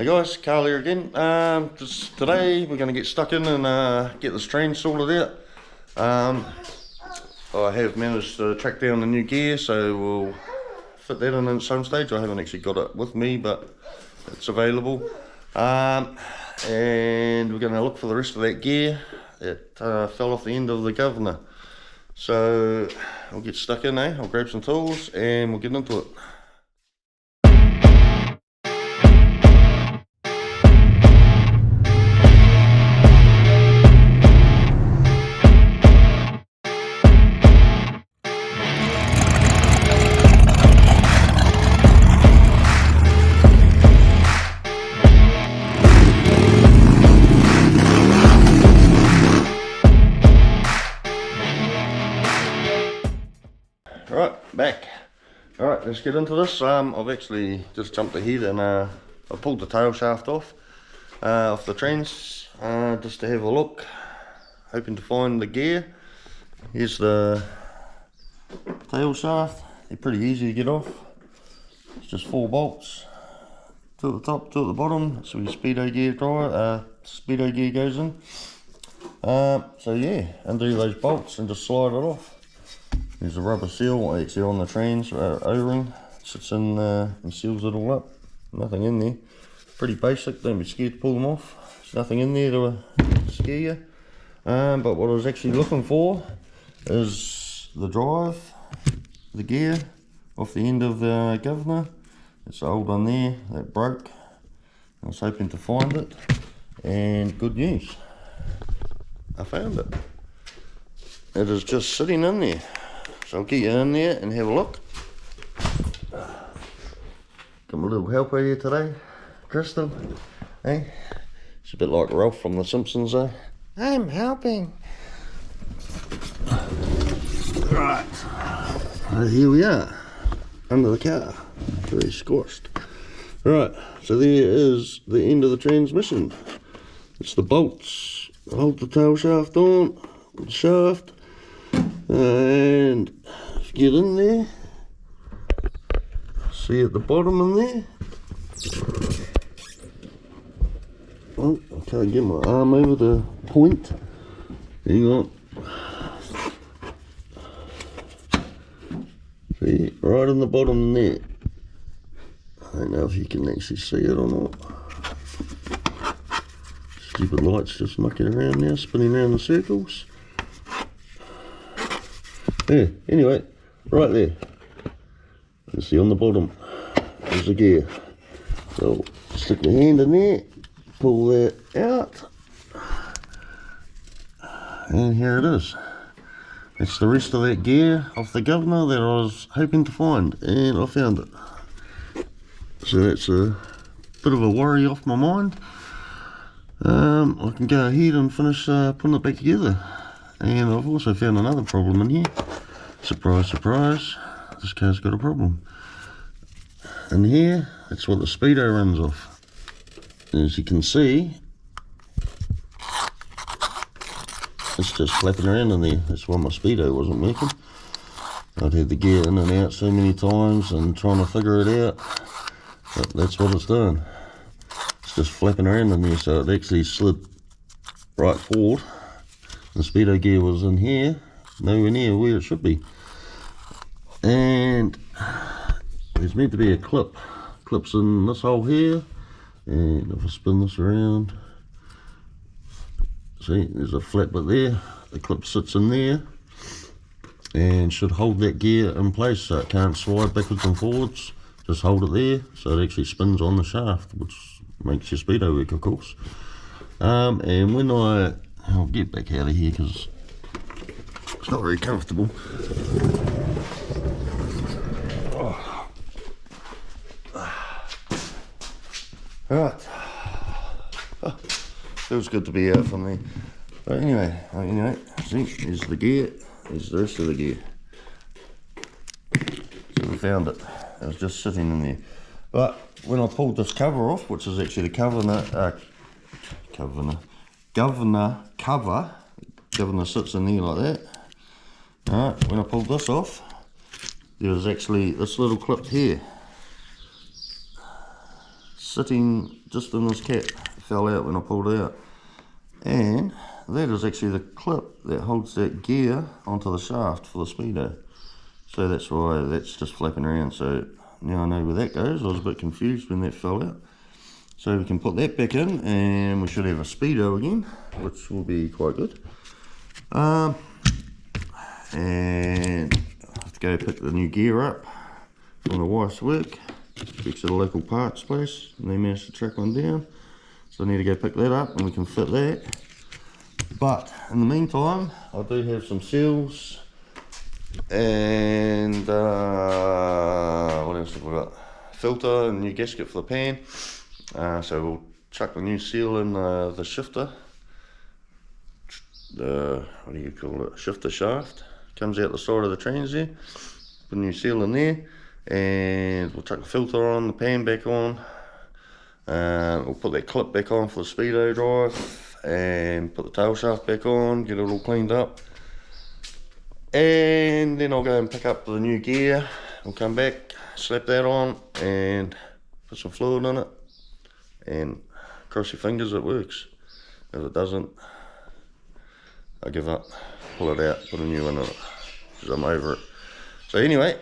Hey guys, Carl here again. Just today we're going to get stuck in and get this train sorted out. I have managed to track down the new gear, so we'll fit that in at some stage. I haven't actually got it with me, but it's available. And we're going to look for the rest of that gear that fell off the end of the governor. So we'll get stuck in, I'll grab some tools and we'll get into it. Right, back. Alright, let's get into this. I've actually just jumped ahead and I pulled the tail shaft off the trains just to have a look, hoping to find the gear. Here's the tail shaft. They're pretty easy to get off. It's just 4 bolts, 2 at the top, 2 at the bottom. That's where your speedo gear goes in. So yeah, undo those bolts and just slide it off. There's a rubber seal actually on the trains, O-ring, sits in and seals it all up. Nothing in there. Pretty basic, don't be scared to pull them off. There's nothing in there to scare you. But what I was actually looking for is the drive, the gear, off the end of the governor. It's the old one there, that broke. I was hoping to find it, and good news, I found it. It is just sitting in there. So I'll get you in there and have a look. Got my little helper here today, Crystal. Hey, it's a bit like Ralph from The Simpsons, eh? I'm helping. Right, here we are, under the car, very squashed. Right, so there is the end of the transmission. It's the bolts. Hold the tail shaft on, the shaft. And if you get in there, see at the bottom in there. Oh, I can't get my arm over the point. Hang on. See, right in the bottom there. I don't know if you can actually see it or not. Stupid light's just mucking around now, spinning around in circles. Yeah, anyway, right there, you see on the bottom, there's the gear. So, stick my hand in there, pull that out, and here it is. It's the rest of that gear off the governor that I was hoping to find, and I found it. So that's a bit of a worry off my mind. I can go ahead and finish putting it back together. And I've also found another problem in here. Surprise, surprise, this car's got a problem. In here, that's what the speedo runs off. As you can see, it's just flapping around in there. That's why my speedo wasn't working. I'd had the gear in and out so many times and trying to figure it out, but that's what it's doing. It's just flapping around in there, so it actually slid right forward. The speedo gear was in here, nowhere near where it should be. And there's meant to be a clip. Clips in this hole here, and if I spin this around, see, there's a flat bit there. The clip sits in there and should hold that gear in place so it can't slide backwards and forwards. Just hold it there so it actually spins on the shaft, which makes your speedo work, of course. And when I'll get back out of here because it's not very comfortable. Alright. Oh, feels good to be out from there. But anyway, see, here's the gear, here's the rest of the gear. So we found it. It was just sitting in there. But when I pulled this cover off, which is actually the governor sits in there like that. Alright, when I pulled this off, there was actually this little clip here sitting just in this cap. It fell out when I pulled it out. And that is actually the clip that holds that gear onto the shaft for the speedo. So that's why that's just flapping around. So now I know where that goes. I was a bit confused when that fell out. So we can put that back in and we should have a speedo again, which will be quite good. And I have to go pick the new gear up from the wife's work. Fix at a local parts place and they managed to track one down. So I need to go pick that up and we can fit that. But in the meantime, I do have some seals and what else have we got? Filter and new gasket for the pan. So we'll chuck the new seal in the shifter. The, what do you call it? Shifter shaft. Comes out the side of the trains there. Put a new seal in there. And we'll chuck the filter on, the pan back on. We'll put that clip back on for the speedo drive. And put the tail shaft back on, get it all cleaned up. And then I'll go and pick up the new gear. We'll come back, slap that on, and put some fluid in it. And cross your fingers it works. If it doesn't, I give up, pull it out, put a new one in it, because I'm over it. So anyway,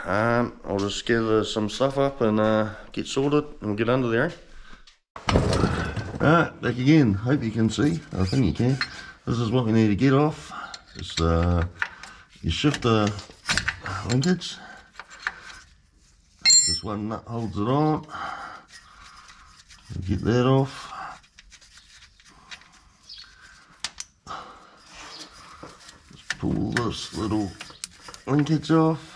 I'll just gather some stuff up and get sorted and we'll get under there. Alright, back again. Hope you can see. I think you can. This is what we need to get off. It's your shifter linkage. This one nut holds it on. Get that off. Just pull this little linkage off.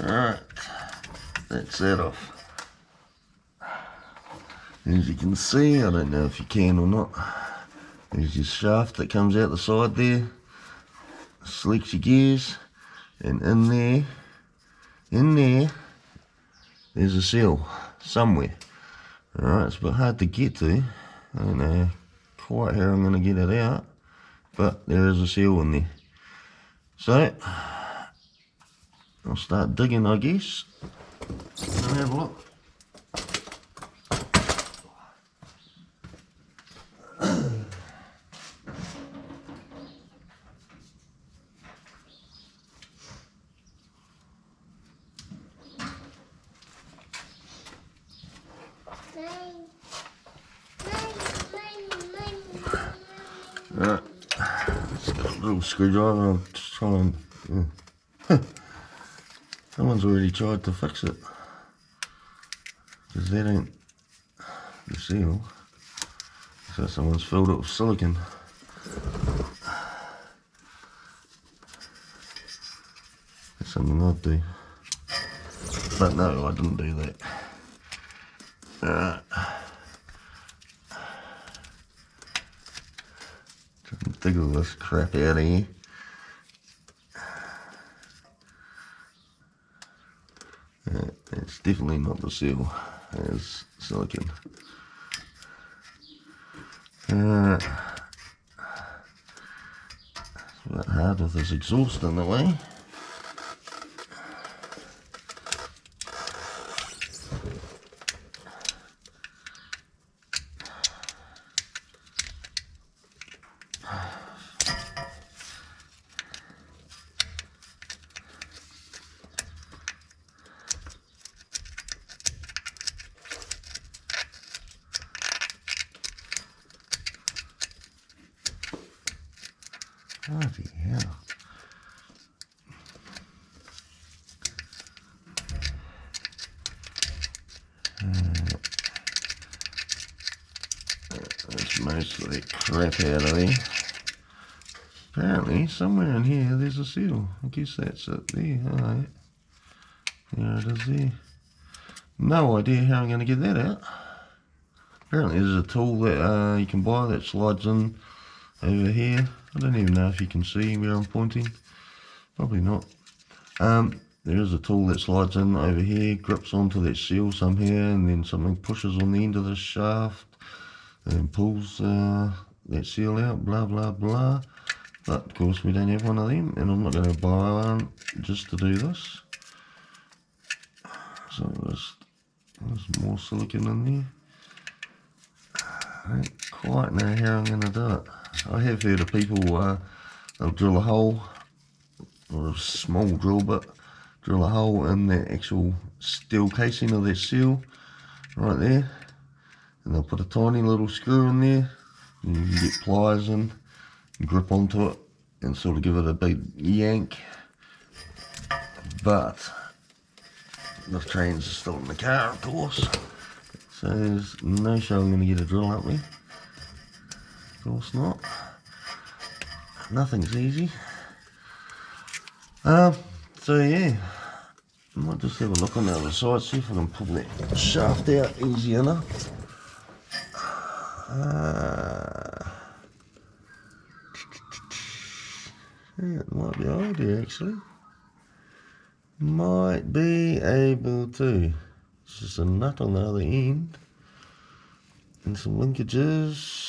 Alright, that's that off. As you can see, I don't know if you can or not, there's your shaft that comes out the side there, selects your gears, and in there, there's a seal somewhere. Alright, it's a bit hard to get to. I don't know quite how I'm going to get it out, but there is a seal in there. So I'll start digging, I guess, and have a look. Alright, just got a little screwdriver. I'm just trying to. Someone's already tried to fix it, because that ain't the seal. So someone's filled it with silicone. That's something I'd do. But no, I didn't do that. Alright. Try and dig all this crap out of here. It's definitely not the seal, it's silicone. It's a bit hard with this exhaust in the way. Bloody hell. That's most of the crap out of there. Apparently, somewhere in here, there's a seal. I guess that's it there. Alright. There it is there. No idea how I'm going to get that out. Apparently, there's a tool that you can buy that slides in over here. I don't even know if you can see where I'm pointing. Probably not. There is a tool that slides in over here, grips onto that seal somehow, and then something pushes on the end of the shaft and pulls that seal out, blah blah blah. But of course we don't have one of them, and I'm not going to buy one just to do this. So there's more silicone in there. I don't quite know how I'm going to do it. I have heard of people, they'll drill a hole, or a small drill bit, drill a hole in the actual steel casing of that seal, right there, and they'll put a tiny little screw in there, and you can get pliers in, and grip onto it, and sort of give it a big yank. But the trains are still in the car, of course, so there's no show I'm going to get a drill up there. Of course not. Nothing's easy. So yeah, I might just have a look on the other side, see if I can pull that shaft out easy enough. Yeah, it might be able to actually. Might be able to. It's just a nut on the other end. And some linkages.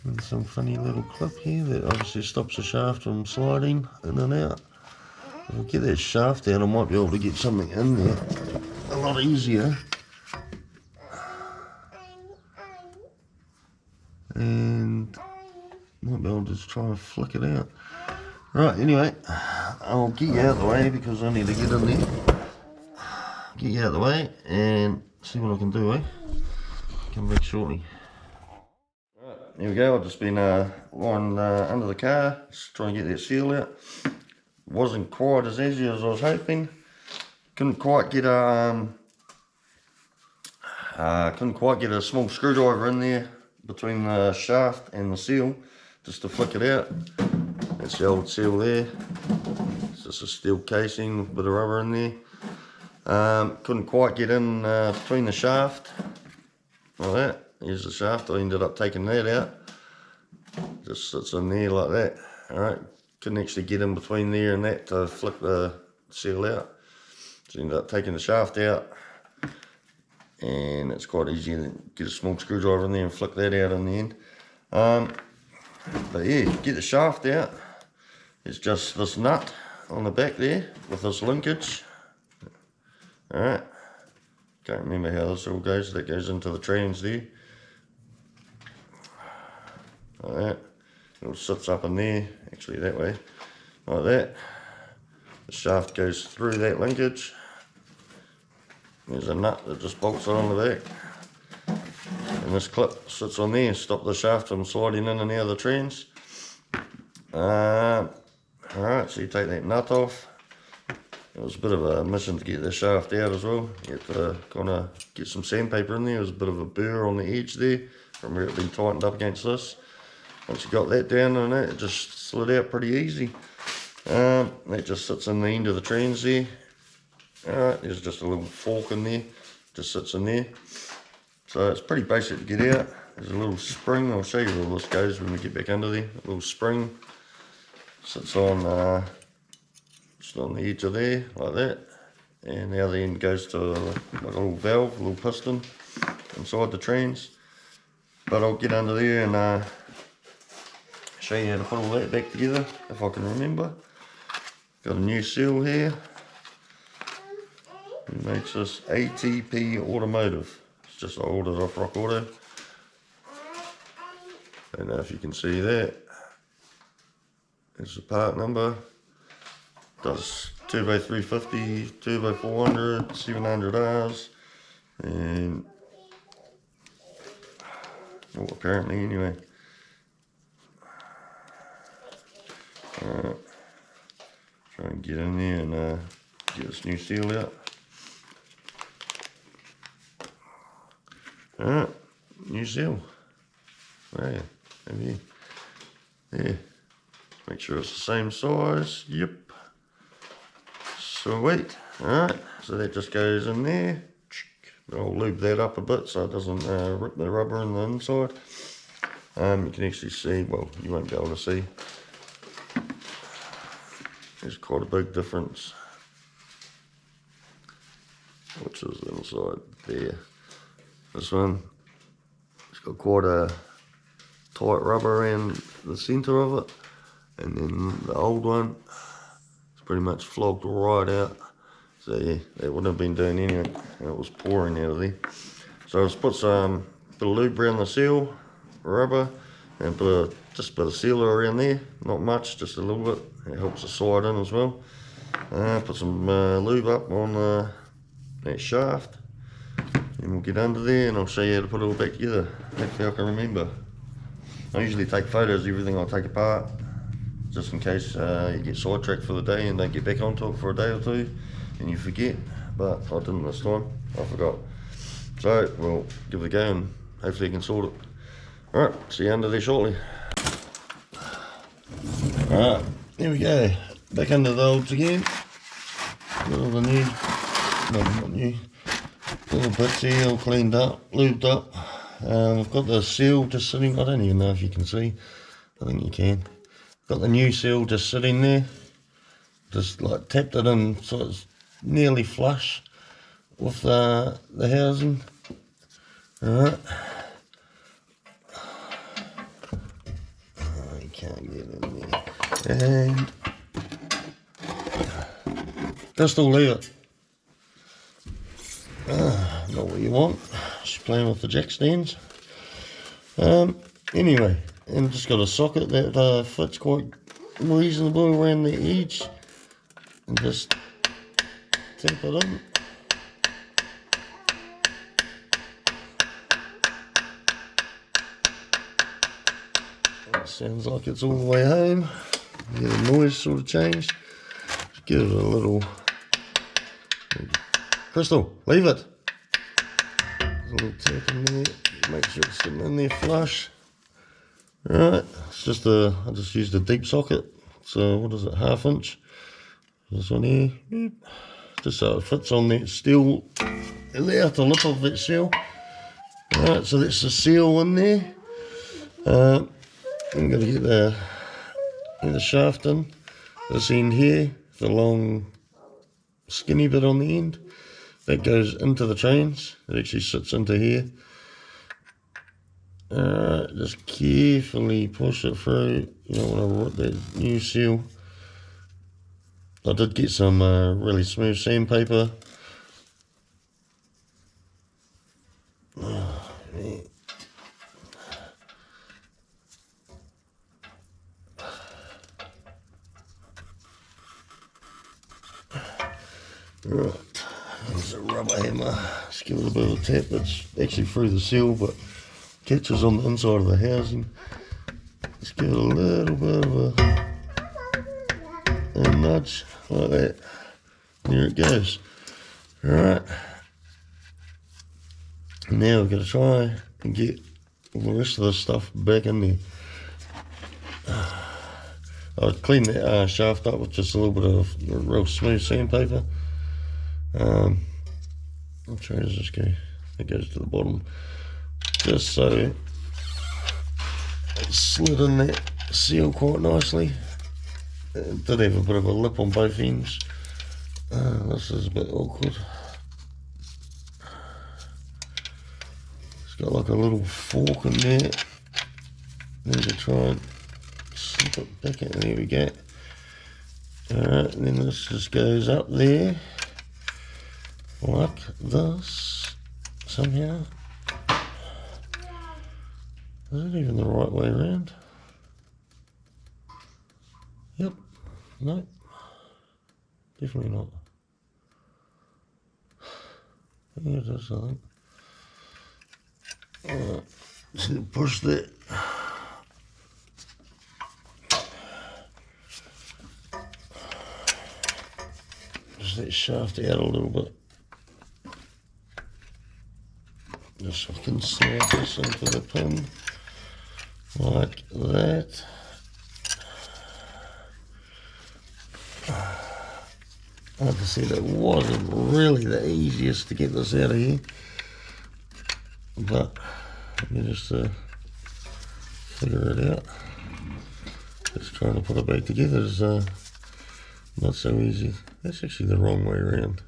And some funny little clip here that obviously stops the shaft from sliding in and out. If I get that shaft out, I might be able to get something in there a lot easier. And might be able to just try and flick it out. Right, anyway, I'll get you out of the way because I need to get in there. Get you out of the way and see what I can do, eh? Come back shortly. Right, here we go. I've just been lying under the car, just trying to get that seal out. Wasn't quite as easy as I was hoping. Couldn't quite get a small screwdriver in there between the shaft and the seal just to flick it out. That's the old seal there. It's just a steel casing with a bit of rubber in there. Couldn't quite get in between the shaft like that. Here's the shaft. I ended up taking that out. Just sits in there like that. Alright, couldn't actually get in between there and that to flick the seal out. So ended up taking the shaft out, and it's quite easy to get a small screwdriver in there and flick that out in the end. But yeah, get the shaft out. It's just this nut on the back there with this linkage. Alright, can't remember how this all goes. That goes into the trans there. Like that. It all sits up in there, actually that way, like that. The shaft goes through that linkage. There's a nut that just bolts it on the back. And this clip sits on there, stop the shaft from sliding in and out of the trans. Alright, so you take that nut off. It was a bit of a mission to get the shaft out as well. You have to kind of get some sandpaper in there. There was a bit of a burr on the edge there from where it had been tightened up against this. Once you got that down on it, it just slid out pretty easy. That just sits in the end of the trans there. Alright, there's just a little fork in there, just sits in there. So it's pretty basic to get out. There's a little spring, I'll show you where this goes when we get back under there. A little spring sits on just on the edge of there, like that. And the other end goes to like a little valve, a little piston inside the trans. But I'll get under there and show you how to put all that back together, if I can remember. Got a new seal here. It makes this ATP Automotive. It's just I ordered off Rock Auto. Don't know if you can see that. There's the part number. Does turbo 350, turbo 400, 700Rs, and well, apparently anyway. Alright, try and get in there and get this new seal out. Alright, new seal. There, over here. There. Make sure it's the same size. Yep. Sweet. Alright, so that just goes in there. I'll lube that up a bit so it doesn't rip the rubber on the inside. You can actually see, well, you won't be able to see, there's quite a big difference, which is inside there. This one, it's got quite a tight rubber around the centre of it, and then the old one, it's pretty much flogged right out. So yeah, that wouldn't have been doing anything, it was pouring out of there. So I'll just put some bit of lube around the seal, rubber, and just a bit of sealer around there, not much, just a little bit, it helps the slide in as well. Put some lube up on that shaft, and we'll get under there and I'll show you how to put it all back together. Hopefully I can remember. I usually take photos of everything I take apart, just in case you get sidetracked for the day and don't get back onto it for a day or two and you forget, but I didn't this time, I forgot. So we'll give it a go and hopefully you can sort it. Alright, see you under there shortly. Alright, here we go, back under the olds again. Got all the new, no, not new, little bits here all cleaned up, lubed up. I've got the seal just sitting, I don't even know if you can see, I think you can. Got the new seal just sitting there, just like tapped it in so it's nearly flush with the housing. Alright. I can't get in there. And just all leave it. Not what you want. Just playing with the jack stands. Anyway, and just got a socket that fits quite reasonable around the edge, and just tap it in. It sounds like it's all the way home. Yeah, the noise sort of changed. Just give it a little. Crystal, leave it. There's a little tap in there. Make sure it's sitting in there flush. Alright, it's just I just used a deep socket. So what is it, 1/2 inch? This one here. Just so it fits on that steel there, the lip of that seal. Alright, so that's the seal in there. I'm going to get the shaft in. This end here, the long skinny bit on the end, that goes into the trains. It actually sits into here. Just carefully push it through. You don't want to rip that new seal. I did get some really smooth sandpaper. Oh, man. Right, there's a rubber hammer. Just give it a bit of a tap. It's actually through the seal, but catches on the inside of the housing. Just give it a little bit of a nudge like that. There it goes. Alright. Now we've got to try and get all the rest of the stuff back in there. I cleaned that shaft up with just a little bit of real smooth sandpaper. Which way does this go? It goes to the bottom. Just so it slid in that seal quite nicely. It did have a bit of a lip on both ends. This is a bit awkward. It's got like a little fork in there. Need to try and slip it back in. There we go. Alright, and then this just goes up there like this somehow. Is it even the right way around? Yep. No. Definitely not. Yeah, it is, I think. Alright. Just push that. Just that shaft out a little bit. Just so I can slide this into the pin like that. Like I said, it wasn't really the easiest to get this out of here. but let me just figure it out. Just trying to put it back together is not so easy. That's actually the wrong way around.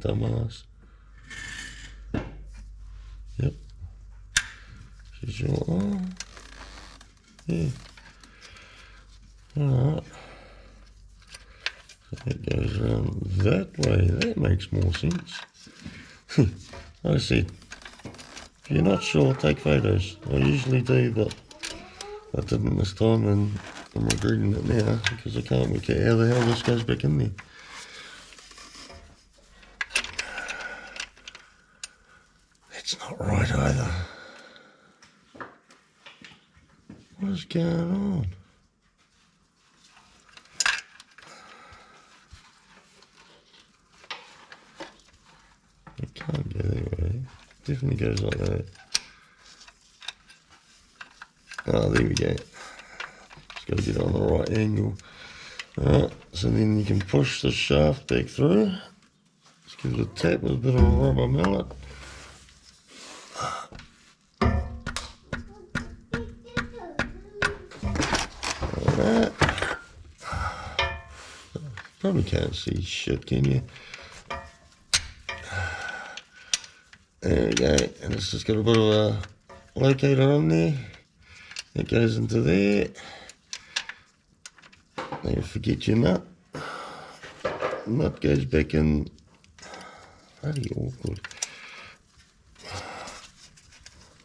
Dumbass. Yep. She's your, oh, yeah. Alright. So that goes around that way. That makes more sense. I said, if you're not sure, take photos. I usually do, but I didn't this time, and I'm regretting it now because I can't work out how the hell this goes back in there. That's not right either. What is going on? It can't go that way. It definitely goes like that. Oh, there we go. Just got to get it on the right angle. Alright, so then you can push the shaft back through. Just give it a tap with a bit of a rubber mallet. Alright. Probably can't see shit, can you? There we go, and it's just got a bit of a locator on there. It goes into there. Don't forget your nut. Nut goes back in. Bloody awkward.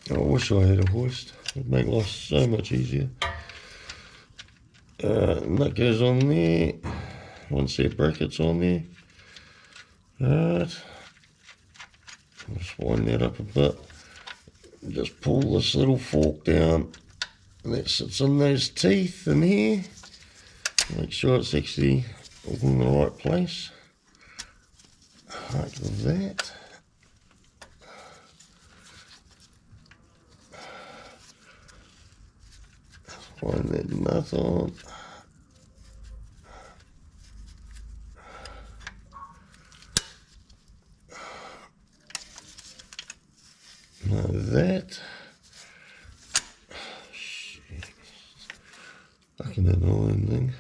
I wish I had a hoist. It'd make life so much easier. Nut goes on there. One set of brackets on there. Alright. Just wind that up a bit. Just pull this little fork down. That sits in those teeth in here. Make sure it's actually all in the right place. Like that. Wind that nut on. Like that. Shit. Fucking annoying thing.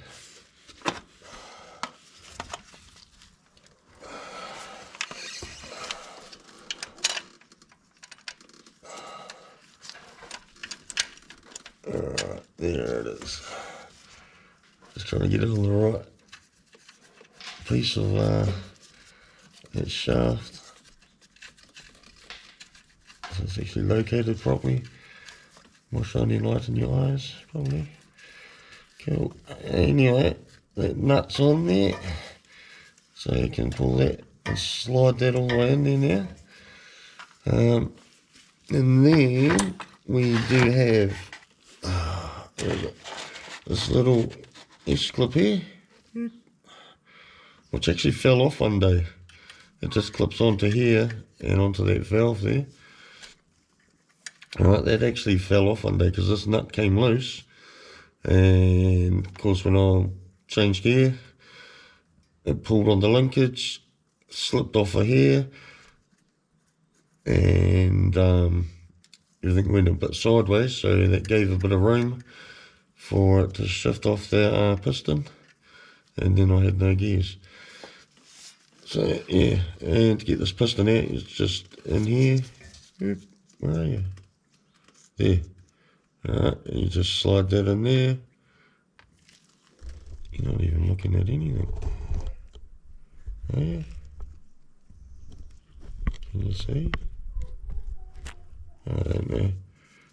Alright, there it is. Just trying to get it on the right piece of that shaft. So it's actually located properly. More shiny light in your eyes, probably. Cool. Anyway, that nut's on there. So you can pull that and slide that all the way in there now. And then we do have this little S-clip here, which actually fell off one day. It just clips onto here and onto that valve there. Alright, that actually fell off one day because this nut came loose, and of course when I changed gear, it pulled on the linkage, slipped off of here, and everything went a bit sideways, so that gave a bit of room for it to shift off the piston, and then I had no gears. So yeah, and to get this piston out, it's just in here. Where are you? There. Alright, and you just slide that in there. You're not even looking at anything. Are you? Can you see? I don't know.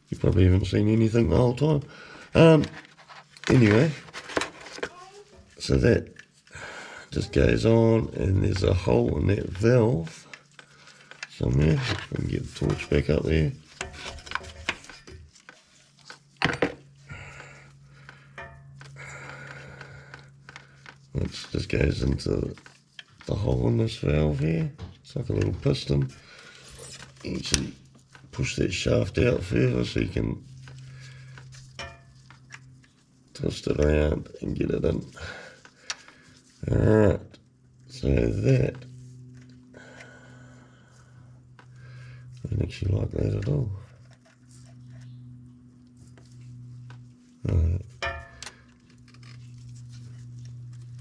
You probably haven't seen anything the whole time. Anyway, so that just goes on, and there's a hole in that valve somewhere. If I can get the torch back up there. It just goes into the hole in this valve here. It's like a little piston. You actually push that shaft out further so you can twist it around and get it in. Alright, so that I don't actually like that at all. And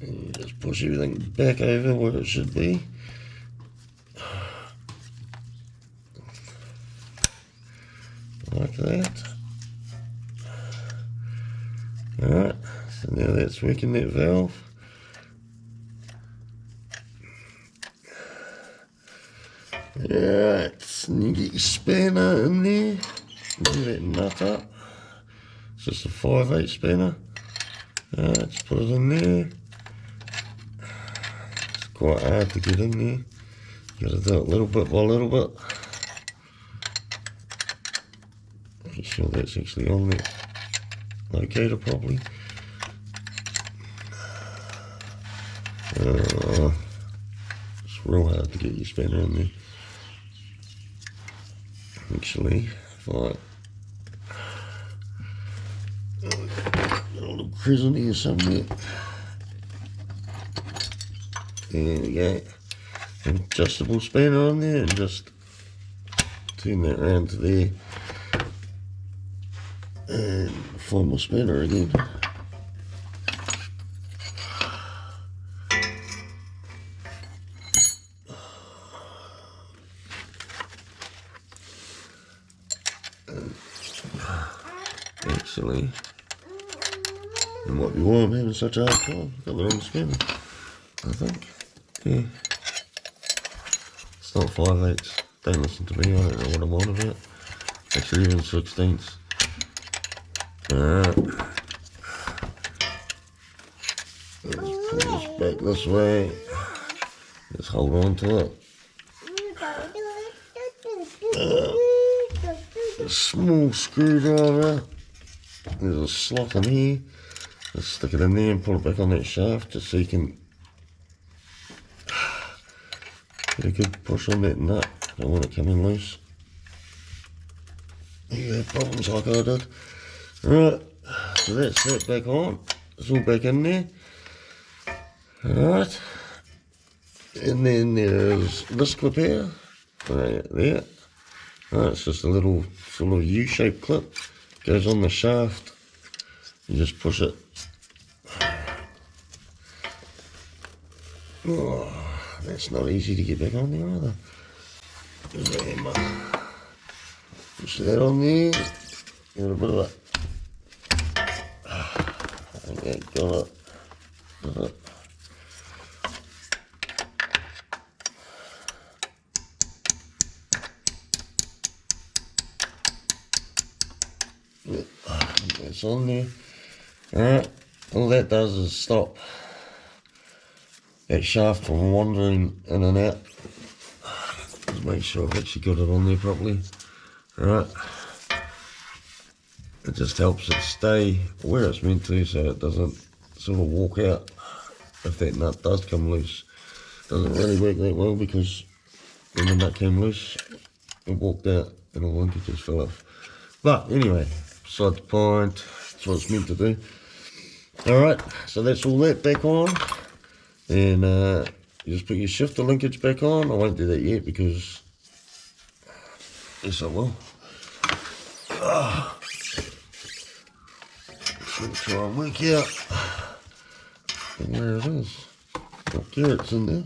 you just push everything back over where it should be. Like that. Alright, so now that's working, that valve. Alright, and you get your spanner in there. Get that nut up. It's just a 5/8 spanner. Alright, just put it in there. It's quite hard to get in there. You gotta do it little bit by little bit. Make sure that's actually on there. Locator properly. It's real hard to get your spanner in there. Actually, if I got a little crescent here somewhere. There we go. An adjustable spanner on there, and just turn that around to there. And find my spanner again. Actually, it might be why I'm having such a hard time. Got the wrong spanner, I think. Yeah. It's not 5/8. Don't listen to me, I don't know what I'm on about. Actually, even 16ths. Alright. Let's pull this back this way. Just hold on to it. A small screwdriver. There's a slot in here. Just stick it in there and pull it back on that shaft just so you can get a good push on that nut. Don't want it coming loose. You have problems like I did. Right, so that's that back on. It's all back in there. Alright. And then there's this clip here. Right there. Alright, it's just a little sort of U-shaped clip. Goes on the shaft. You just push it. Oh, that's not easy to get back on there either. There's a hammer. Push that on there. Give it a bit of that. Okay, got it. Got it. It's on there. Alright, all that does is stop that shaft from wandering in and out. Just make sure I've actually got it on there properly. Alright, it just helps it stay where it's meant to, so it doesn't sort of walk out if that nut does come loose. Doesn't really work that well, because when the nut came loose, it walked out and all the linkages fell off. But anyway, beside the point, that's what it's meant to do. Alright, so that's all that back on. And you just put your shifter linkage back on. I won't do that yet because, yes I will. Should try and work out where it is. What carrot's in there.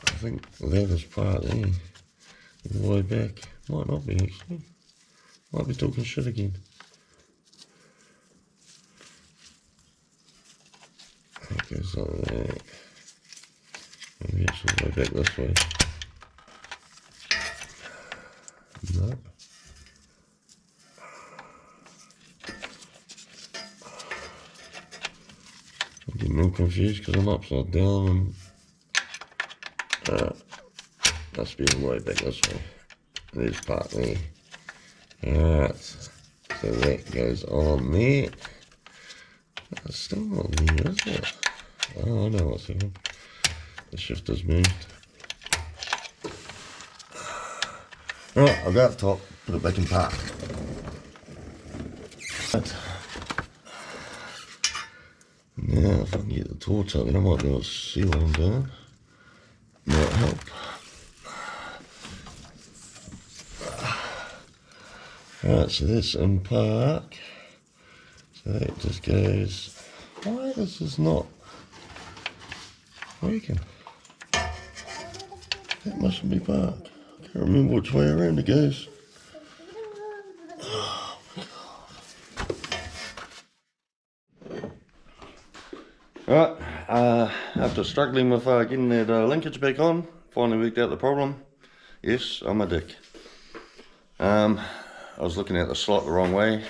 I think that is part there. All the way back. Might not be actually. Might be talking shit again. Okay, so that. Maybe it's all the way back this way. No. I'm getting real confused because I'm upside down and must be all the way back this way. There's part there. Alright, so that goes on there. It's still not there, is it? Oh, I know what's happened. The shifter's moved. Alright, I'll go up top, put it back in park. Right. Now Now if I can get the torch up, then I might be able to see what I'm doing. Might help. Right, so that's in park. So that just goes. Why this is not working? That mustn't be parked. I can't remember which way around it goes. Oh my God. Right, after struggling with getting that linkage back on, finally worked out the problem. Yes, I'm a dick. I was looking at the slot the wrong way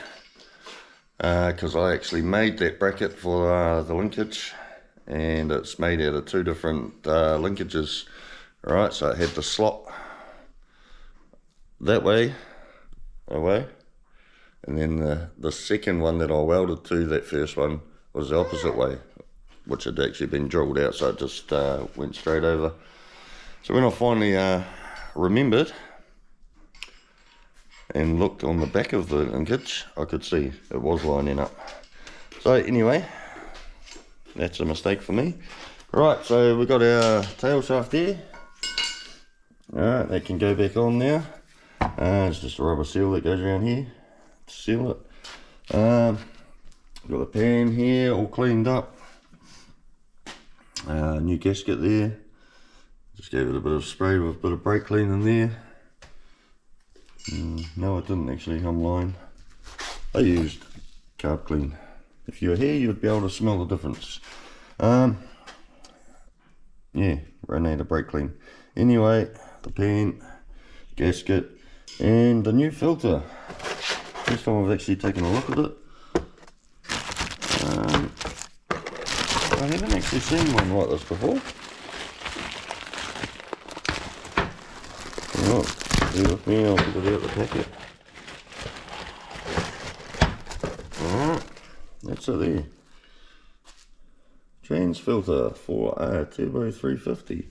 because I actually made that bracket for the linkage, and it's made out of two different linkages. Right, so it had the slot that way, and then the second one that I welded to that first one was the opposite way, which had actually been drilled out, so it just went straight over. So when I finally remembered and looked on the back of the linkage, I could see it was lining up. So anyway, that's a mistake for me. Right, so we've got our tail shaft there. Alright, that can go back on now. It's just a rubber seal that goes around here to seal it. Got the pan here all cleaned up. New gasket there. Just gave it a bit of spray with a bit of brake clean in there. No, I didn't actually, I'm lying. I used carb clean. If you were here, you'd be able to smell the difference. Yeah, ran out of brake clean. Anyway, the pan, gasket, and the new filter. First time I've actually taken a look at it. I haven't actually seen one like this before. Right, bear with me, I'll get it out the packet. Alright, that's it there. Trans filter for a Turbo 350.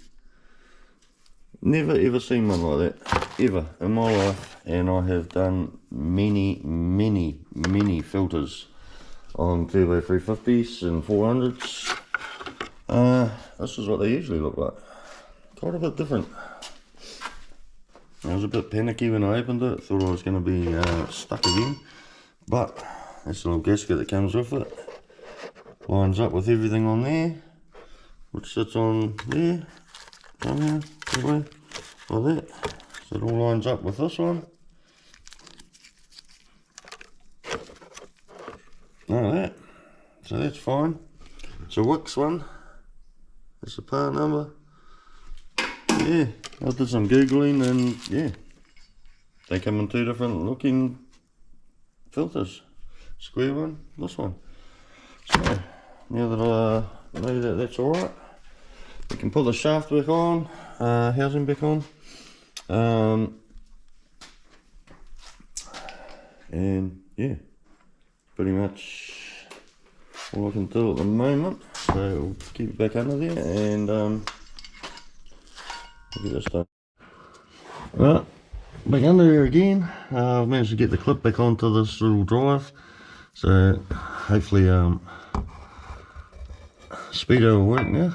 Never ever seen one like that, ever in my life, and I have done many filters on Turbo 350s and 400s. This is what they usually look like. Quite a bit different. I was a bit panicky when I opened it, thought I was going to be stuck again, but that's the little gasket that comes with it. Lines up with everything on there, which sits on there, somewhere, that way, like that. So it all lines up with this one. Like that. So that's fine. It's a Wix one. That's the part number. Yeah, I did some googling and yeah, they come in two different looking filters. Square one, this one. So now that I know that that's alright, we can put the shaft back on, housing back on, and yeah, pretty much all I can do at the moment. So we'll keep it back under there and we'll get this done. Right, back under there again. I've managed to get the clip back onto this little drive, so hopefully speedo will work now.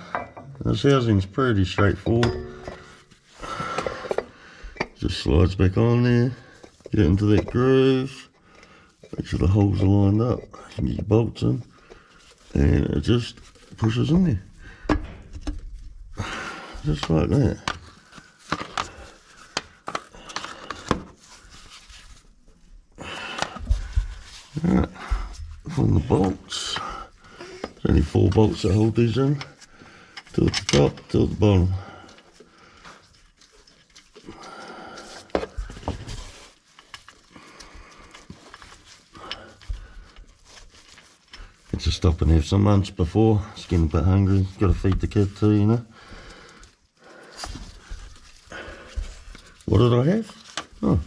This housing's pretty straightforward. Just slides back on there, get it into that groove, make sure the holes are lined up, you can get your bolts in, and it just pushes in there. Just like that. Alright, from the bolts, there's only 4 bolts that hold these in, two at the top, two at the bottom. Had to stop and have some lunch before, it's getting a bit hungry, got to feed the kid too, you know. What did I have? Oh,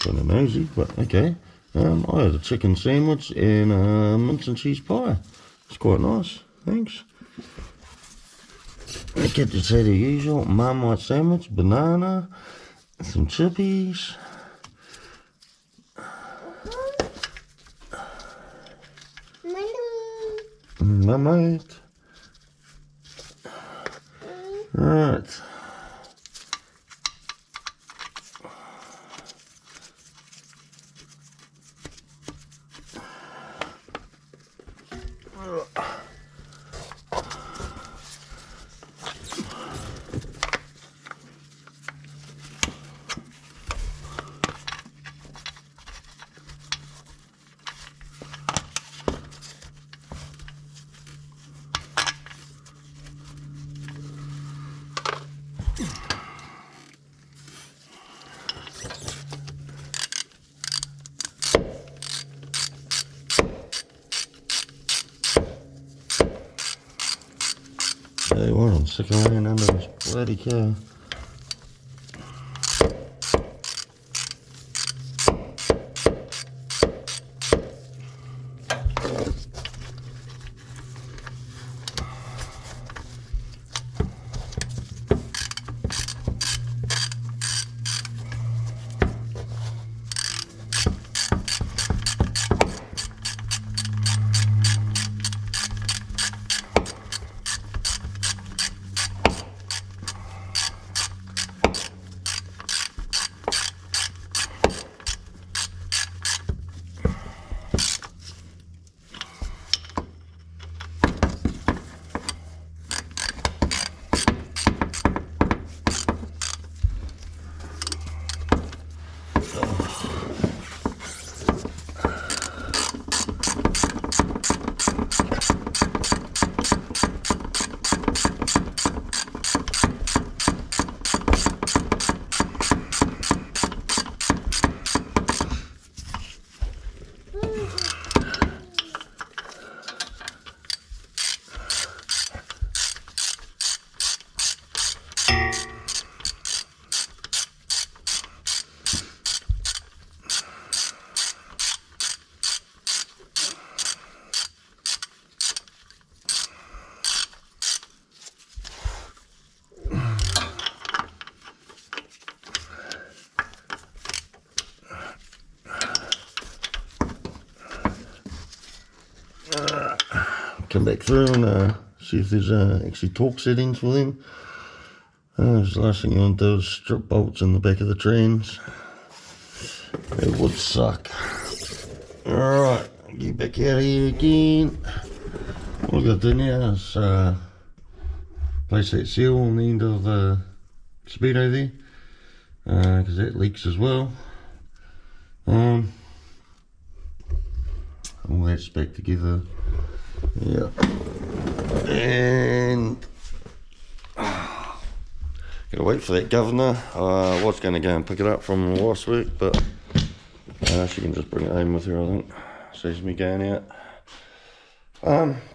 kind of nosy, but okay. I had a chicken sandwich and a mince and cheese pie. It's quite nice, thanks. The kid just had the usual Marmite sandwich, banana, some chippies. My mate. Right. Hey, what? I'm sick of laying under this bloody car. Come back through and see if there's actually torque settings for them. The last thing you want to do is strip bolts in the back of the trans. It would suck. Alright, get back out of here again. What I've got to do now is place that seal on the end of the speedo there, because that leaks as well. All that's back together. Yeah, and gotta wait for that governor. I was going to go and pick it up from the wife's work, but she can just bring it home with her, I think. Saves me going out.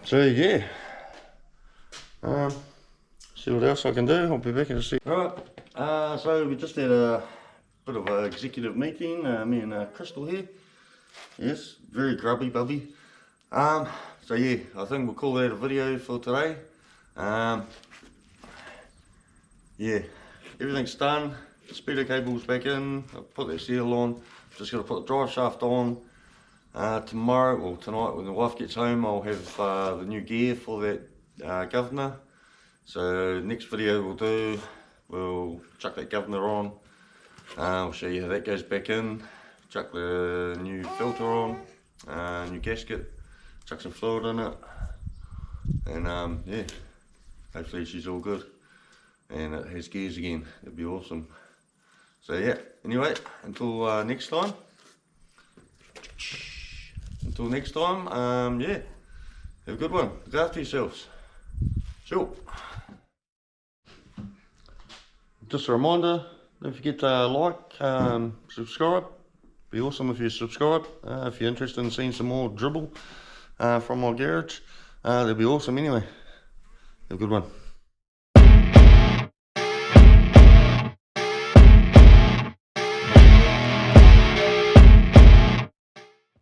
So yeah, see what else I can do. I'll be back in a sec. Alright, so we just had a bit of an executive meeting, me and Crystal here. Yes, very grubby bubby. So yeah, I think we'll call that a video for today. Yeah, everything's done. Speedo cable's back in. I've put that seal on. Just got to put the drive shaft on. Tomorrow, or tonight when the wife gets home, I'll have the new gear for that governor. So next video we'll do, we'll chuck that governor on. I'll show you how that goes back in. Chuck the new filter on, new gasket, chuck some fluid in it, and yeah, hopefully she's all good and it has gears again. It'd be awesome. So yeah, anyway, until next time. Yeah, have a good one. Look after yourselves. Sure. Just a reminder, don't forget to like, subscribe. Be awesome if you subscribe. If you're interested in seeing some more dribble from my garage, that'd be awesome anyway. Have a good one.